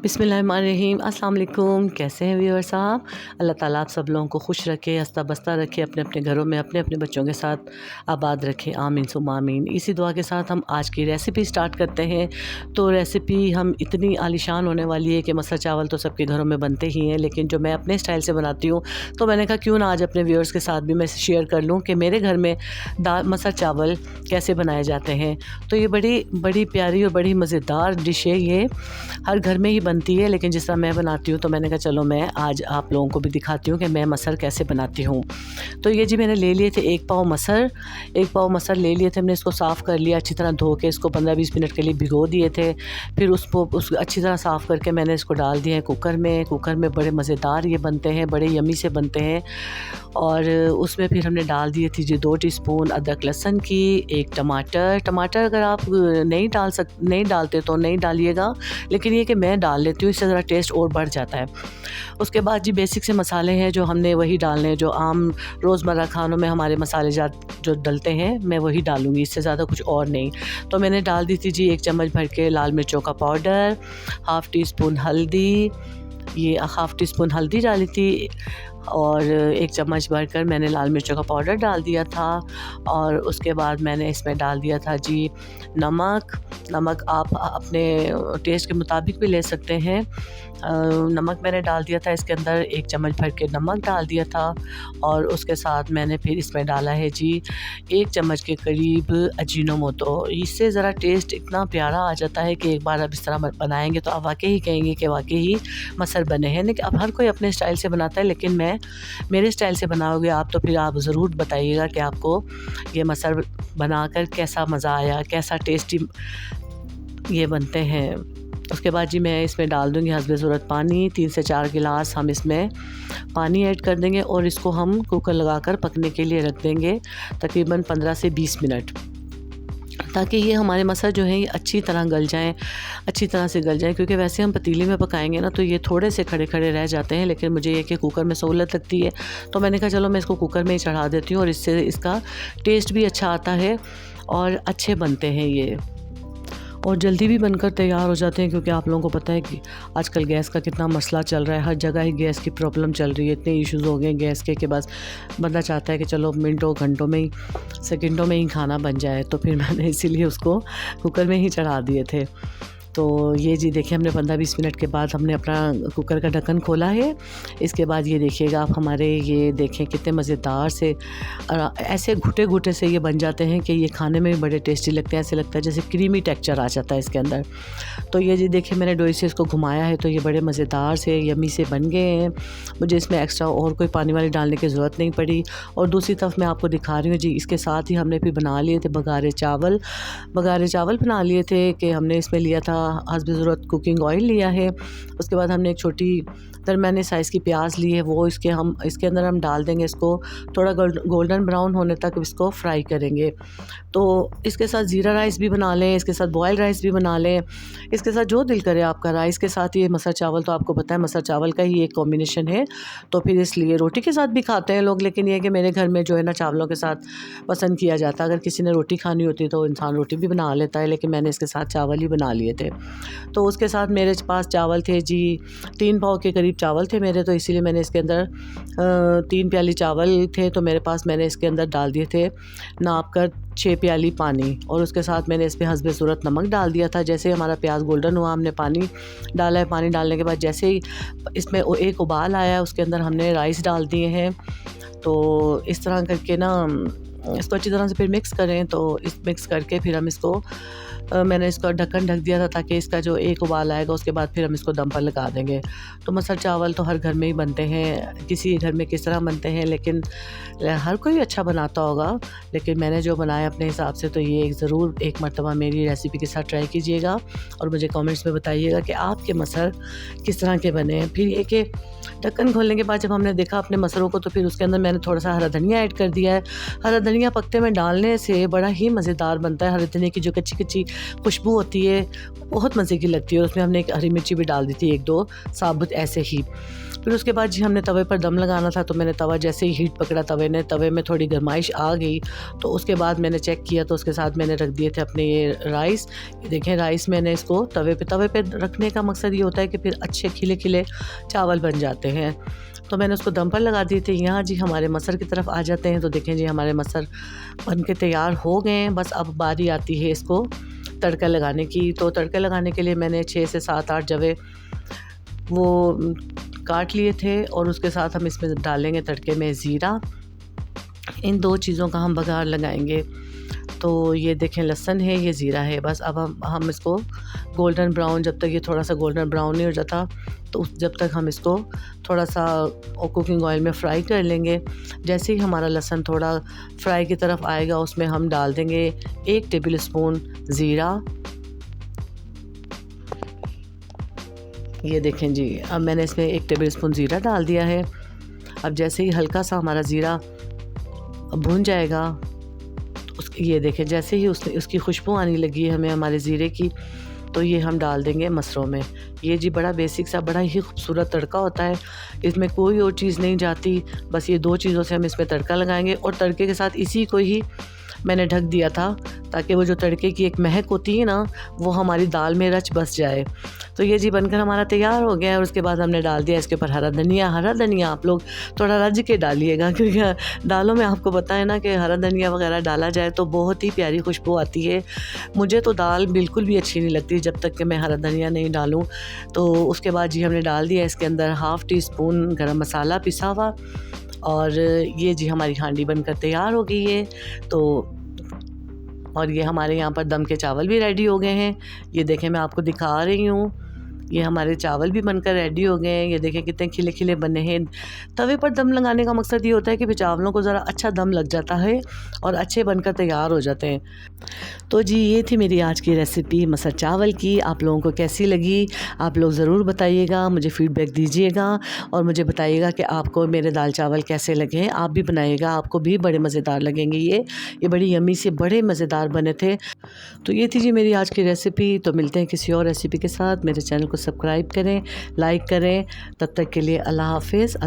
बिस्मिल्लाहिर्रहमानिर्रहीम। अस्सलाम वालेकुम। कैसे हैं व्यूअर साहब? अल्लाह ताला आप सब लोगों को खुश रखे, हंसता बसता रखे, अपने अपने घरों में अपने अपने बच्चों के साथ आबाद रखे। आमीन सुम्मा आमीन। इसी दुआ के साथ हम आज की रेसिपी स्टार्ट करते हैं। तो रेसिपी हम इतनी आलीशान होने वाली है कि मसर चावल तो सबके घरों में बनते ही हैं, लेकिन जो मैं अपने स्टाइल से बनाती हूँ तो मैंने कहा क्यों ना आज अपने व्यूअर्स के साथ भी मैं शेयर कर लूँ कि मेरे घर में मसर चावल कैसे बनाए जाते हैं। तो ये बड़ी बड़ी प्यारी और बड़ी मज़ेदार डिश है। ये हर घर में ही बनती है, लेकिन जिस तरह मैं बनाती हूँ तो मैंने कहा चलो मैं आज आप लोगों को भी दिखाती हूँ कि मैं मसर कैसे बनाती हूँ। तो ये जी मैंने ले लिए थे एक पाव मसर ले लिए थे। हमने इसको साफ़ कर लिया, अच्छी तरह धो के इसको 15-20 मिनट के लिए भिगो दिए थे। फिर उसको अच्छी तरह साफ़ करके मैंने इसको डाल दिया है कुकर में बड़े मज़ेदार ये बनते हैं, बड़े यमी से बनते हैं। और उसमें फिर हमने डाल दिए थी जी 2 टीस्पून अदरक लहसुन की, एक टमाटर अगर आप नहीं डालते तो नहीं डालिएगा, लेकिन ये कि मैं डाल लेती हूँ, इससे ज़रा टेस्ट और बढ़ जाता है। उसके बाद जी बेसिक से मसाले हैं जो हमने वही डालने हैं, जो आम रोज़मर्रा खानों में हमारे मसाले जो डलते हैं मैं वही डालूँगी, इससे ज़्यादा कुछ और नहीं। तो मैंने डाल दी थी जी 1 चम्मच भर के लाल मिर्चों का पाउडर, हाफ़ टी स्पून हल्दी डाली थी, और 1 चम्मच भरकर मैंने लाल मिर्चों का पाउडर डाल दिया था। और उसके बाद मैंने इसमें डाल दिया था जी नमक आप अपने टेस्ट के मुताबिक भी ले सकते हैं। नमक मैंने डाल दिया था इसके अंदर, 1 चम्मच भर के नमक डाल दिया था। और उसके साथ मैंने फिर इसमें डाला है जी 1 चम्मच के करीब अजीनोमोटो। इससे ज़रा टेस्ट इतना प्यारा आ जाता है कि एक बार आप इस तरह बनाएंगे तो आप वाकई ही कहेंगे कि वाकई ही मसर बने हैं। लेकिन अब हर कोई अपने स्टाइल से बनाता है, लेकिन मैं मेरे स्टाइल से बनाओगे आप तो फिर आप ज़रूर बताइएगा कि आपको ये मसर बनाकर कैसा मज़ा आया, कैसा टेस्टी ये बनते हैं। उसके बाद जी मैं इसमें डाल दूँगी हस्बे ज़रूरत पानी, 3 से 4 गिलास हम इसमें पानी ऐड कर देंगे और इसको हम कुकर लगाकर पकने के लिए रख देंगे तकरीबन 15 से 20 मिनट, ताकि ये हमारे मसर जो हैं ये अच्छी तरह से गल जाएँ। क्योंकि वैसे हम पतीली में पकाएंगे ना तो ये थोड़े से खड़े खड़े रह जाते हैं, लेकिन मुझे ये कि कुकर में सहूलत लगती है तो मैंने कहा चलो मैं इसको कुकर में ही चढ़ा देती हूँ, और इससे इसका टेस्ट भी अच्छा आता है और अच्छे बनते हैं ये, और जल्दी भी बनकर तैयार हो जाते हैं। क्योंकि आप लोगों को पता है कि आजकल गैस का कितना मसला चल रहा है, हर जगह ही गैस की प्रॉब्लम चल रही है, इतने इश्यूज़ हो गए हैं गैस के बस बंदा चाहता है कि चलो मिनटों घंटों में ही सेकंडों में ही खाना बन जाए। तो फिर मैंने इसीलिए उसको कुकर में ही चढ़ा दिए थे। तो ये जी देखिए हमने 15-20 मिनट के बाद हमने अपना कुकर का ढक्कन खोला है। इसके बाद ये देखिएगा आप हमारे ये देखें कितने मज़ेदार से ऐसे घुटे घुटे से ये बन जाते हैं कि ये खाने में भी बड़े टेस्टी लगते हैं। ऐसे लगता है जैसे क्रीमी टेक्सचर आ जाता है इसके अंदर। तो ये जी देखिए मैंने डोई से इसको घुमाया है तो ये बड़े मज़ेदार से यमी से बन गए हैं। मुझे इसमें एक्स्ट्रा और कोई पानी वाली डालने की ज़रूरत नहीं पड़ी। और दूसरी तरफ मैं आपको दिखा रही हूँ जी, इसके साथ ही हमने फिर बना लिए थे बघारे चावल बना लिए थे कि हमने इसमें लिया था हस्बे ज़रूरत कुकिंग ऑयल लिया है। उसके बाद हमने एक छोटी दरमियाने साइज़ की प्याज ली है, वो इसके अंदर हम डाल देंगे। इसको थोड़ा गोल्डन ब्राउन होने तक इसको फ्राई करेंगे। तो इसके साथ ज़ीरा राइस भी बना लें, इसके साथ बॉयल राइस भी बना लें, इसके साथ जो दिल करे आपका। राइस के साथ ये मसर चावल तो आपको पता है मसर चावल का ही एक कॉम्बिनेशन है, तो फिर इसलिए रोटी के साथ भी खाते हैं लोग। लेकिन ये कि मेरे घर में जो है ना चावलों के साथ पसंद किया जाता है। अगर किसी ने रोटी खानी होती तो इंसान रोटी भी बना लेता है, लेकिन मैंने इसके साथ चावल ही बना लिए थे। तो उसके साथ मेरे पास चावल थे जी 3 पाव के करीब चावल थे मेरे, तो इसीलिए मैंने इसके अंदर 3 प्याली चावल थे तो मेरे पास मैंने इसके अंदर डाल दिए थे नाप कर 6 प्याली पानी। और उसके साथ मैंने इसमें हस्बे ज़रूरत नमक डाल दिया था। जैसे ही हमारा प्याज गोल्डन हुआ हमने पानी डाला है। पानी डालने के बाद जैसे ही इसमें एक उबाल आया उसके अंदर हमने राइस डाल दिए हैं। तो इस तरह करके ना इसको अच्छी तरह से फिर मिक्स करें। तो मिक्स करके फिर हम इसको मैंने इसका ढक्कन ढक दिया था ताकि इसका जो एक उबाल आएगा उसके बाद फिर हम इसको दम पर लगा देंगे। तो मसर चावल तो हर घर में ही बनते हैं, किसी घर में किस तरह बनते हैं लेकिन हर कोई अच्छा बनाता होगा। लेकिन मैंने जो बनाया अपने हिसाब से, तो ये ज़रूर एक मरतबा मेरी रेसिपी के साथ ट्राई कीजिएगा और मुझे कमेंट्स में बताइएगा कि आपके मसर किस तरह के बने हैं। फिर ये कि ढक्कन खोलने के बाद जब हमने देखा अपने मसरों को, तो फिर उसके अंदर मैंने थोड़ा सा हरा धनिया ऐड कर दिया है। हरा धनिया पत्ते में डालने से बड़ा ही मज़ेदार बनता है। हरे धनिया की जो कच्ची कच्ची खुशबू होती है, बहुत मज़े की लगती है। और उसमें हमने एक हरी मिर्ची भी डाल दी थी, 1-2 साबुत ऐसे ही। फिर उसके बाद जी हमने तवे पर दम लगाना था, तो मैंने तवा जैसे ही हीट पकड़ा तवे में थोड़ी गर्माइश आ गई, तो उसके बाद मैंने चेक किया, तो उसके साथ मैंने रख दिए थे अपने ये राइस। ये देखें राइस मैंने इसको तवे पे रखने का मकसद ये होता है कि फिर अच्छे खिले चावल बन जाते हैं। तो मैंने उसको दम पर लगा दिए थे। यहाँ जी हमारे मसर की तरफ आ जाते हैं, तो देखें जी हमारे मसर बन के तैयार हो गए हैं। बस अब बारी आती है इसको तड़का लगाने की। तो तड़का लगाने के लिए मैंने 6 से 7-8 जवे वो काट लिए थे, और उसके साथ हम इसमें डालेंगे तड़के में ज़ीरा। इन 2 चीज़ों का हम बघार लगाएंगे। तो ये देखें लहसुन है, ये ज़ीरा है। बस अब हम इसको गोल्डन ब्राउन, जब तक ये थोड़ा सा गोल्डन ब्राउन नहीं हो जाता, तो जब तक हम इसको थोड़ा सा कुकिंग ऑयल में फ्राई कर लेंगे। जैसे ही हमारा लहसुन थोड़ा फ्राई की तरफ आएगा, उसमें हम डाल देंगे 1 टेबल स्पून ज़ीरा। ये देखें जी, अब मैंने इसमें 1 टेबल स्पून ज़ीरा डाल दिया है। अब जैसे ही हल्का सा हमारा ज़ीरा भून जाएगा, ये देखें जैसे ही उसकी खुशबू आने लगी है हमें हमारे ज़ीरे की, तो ये हम डाल देंगे मसरों में। ये जी बड़ा बेसिक सा बड़ा ही खूबसूरत तड़का होता है, इसमें कोई और चीज़ नहीं जाती। बस ये 2 चीज़ों से हम इसमें तड़का लगाएंगे, और तड़के के साथ इसी को ही मैंने ढक दिया था, ताकि वो जो तड़के की एक महक होती है ना, वो हमारी दाल में रच बस जाए। तो ये जी बनकर हमारा तैयार हो गया है। और उसके बाद हमने डाल दिया इसके ऊपर हरा धनिया आप लोग थोड़ा रज के डालिएगा, क्योंकि दालों में आपको पता है ना कि हरा धनिया वगैरह डाला जाए तो बहुत ही प्यारी खुशबू आती है। मुझे तो दाल बिल्कुल भी अच्छी नहीं लगती जब तक कि मैं हरा धनिया नहीं डालूँ। तो उसके बाद जी हमने डाल दिया इसके अंदर 1/2 टी स्पून गरम मसाला पिसा हुआ, और ये जी हमारी हांडी बनकर तैयार हो गई है। तो और ये हमारे यहाँ पर दम के चावल भी रेडी हो गए हैं। ये देखें मैं आपको दिखा रही हूँ, ये हमारे चावल भी बनकर रेडी हो गए हैं। ये देखें कितने खिले खिले बने हैं। तवे पर दम लगाने का मकसद ये होता है कि फिर चावलों को ज़रा अच्छा दम लग जाता है और अच्छे बनकर तैयार हो जाते हैं। तो जी ये थी मेरी आज की रेसिपी मसर चावल की। आप लोगों को कैसी लगी आप लोग ज़रूर बताइएगा, मुझे फ़ीडबैक दीजिएगा, और मुझे बताइएगा कि आपको मेरे दाल चावल कैसे लगे। आप भी बनाइएगा, आपको भी बड़े मज़ेदार लगेंगे। ये बड़ी यम्मी से बड़े मज़ेदार बने थे। तो ये थी जी मेरी आज की रेसिपी। तो मिलते हैं किसी और रेसिपी के साथ। मेरे चैनल को सब्सक्राइब करें, लाइक करें। तब तक के लिए अल्लाह हाफ़िज़।